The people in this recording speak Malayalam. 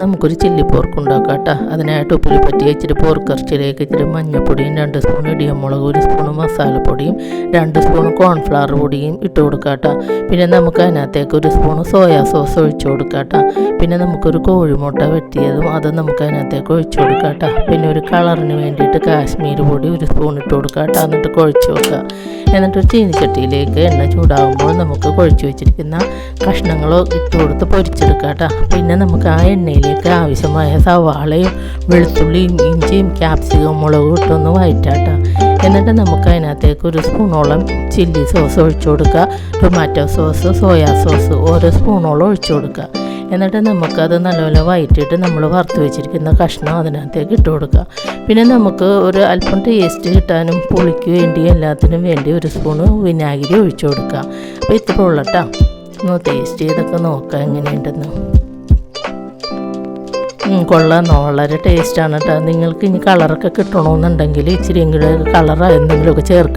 നമുക്കൊരു ചില്ലി പോർക്ക് ഉണ്ടാക്കാം കേട്ടോ. അതിനായിട്ട് ഉപ്പിൽ പറ്റിയ ഇച്ചിരി പോർക്കിറച്ചിയിലേക്ക് ഇച്ചിരി മഞ്ഞൾപ്പൊടിയും 2 സ്പൂൺ ഇടിയമുളക്, 1 സ്പൂൺ മസാലപ്പൊടിയും 2 സ്പൂൺ കോൺഫ്ലവർ പൊടിയും ഇട്ട് കൊടുക്കാം കേട്ടോ. പിന്നെ നമുക്ക് അതിനകത്തേക്ക് 1 സ്പൂൺ സോയാ സോസ് ഒഴിച്ചു കൊടുക്കാം കേട്ടോ. പിന്നെ നമുക്കൊരു കോഴിമുട്ട വെട്ടിയതും അത് നമുക്ക് അതിനകത്തേക്ക് ഒഴിച്ചു കൊടുക്കാം കേട്ടോ. പിന്നെ ഒരു കളറിന് വേണ്ടിയിട്ട് കാശ്മീരി പൊടി 1 സ്പൂൺ ഇട്ട് കൊടുക്കാം കേട്ടോ. എന്നിട്ട് കുഴച്ച് വെക്കുക. എന്നിട്ട് ഒരു ചീനിച്ചട്ടിയിലേക്ക് എണ്ണ ചൂടാകുമ്പോൾ നമുക്ക് കുഴച്ച് വെച്ചിരിക്കുന്ന കഷ്ണങ്ങൾ ഇട്ട് കൊടുത്ത് പൊരിച്ചെടുക്കാം കേട്ടോ. പിന്നെ നമുക്ക് ആ എണ്ണയിലേക്ക് ആവശ്യമായ സവാളയും വെളുത്തുള്ളിയും ഇഞ്ചിയും ക്യാപ്സിക്കം മുളകും ഇട്ടൊന്ന് വഴറ്റാട്ടോ. എന്നിട്ട് നമുക്ക് അതിനകത്തേക്ക് 1 സ്പൂണോളം ചില്ലി സോസ് ഒഴിച്ചു കൊടുക്കുക. ടൊമാറ്റോ സോസ്, സോയാ സോസ് 1 സ്പൂണോളം ഒഴിച്ചു കൊടുക്കുക. എന്നിട്ട് നമുക്കത് നല്ലപോലെ വഴറ്റിയിട്ട് നമ്മൾ വറുത്ത് വെച്ചിരിക്കുന്ന കഷ്ണം അതിനകത്തേക്ക് ഇട്ട് കൊടുക്കുക. പിന്നെ നമുക്ക് ഒരു അല്പം ടേസ്റ്റ് കിട്ടാനും പുളിക്ക് വേണ്ടി എല്ലാത്തിനും വേണ്ടി 1 സ്പൂണ് വിനാഗിരി ഒഴിച്ചു കൊടുക്കുക. അപ്പോൾ ഇത്ര ഉള്ളട്ടോ. ഒന്ന് ടേസ്റ്റ് ചെയ്തൊക്കെ നോക്കാം എങ്ങനെയുണ്ടെന്ന്. കൊള്ളാം, വളരെ ടേസ്റ്റാണ് കേട്ടോ. നിങ്ങൾക്ക് ഇനി കളറൊക്കെ കിട്ടണമെന്നുണ്ടെങ്കിൽ ഇച്ചിരി എങ്കിലും കളർ എന്തെങ്കിലുമൊക്കെ ചേർക്കാം.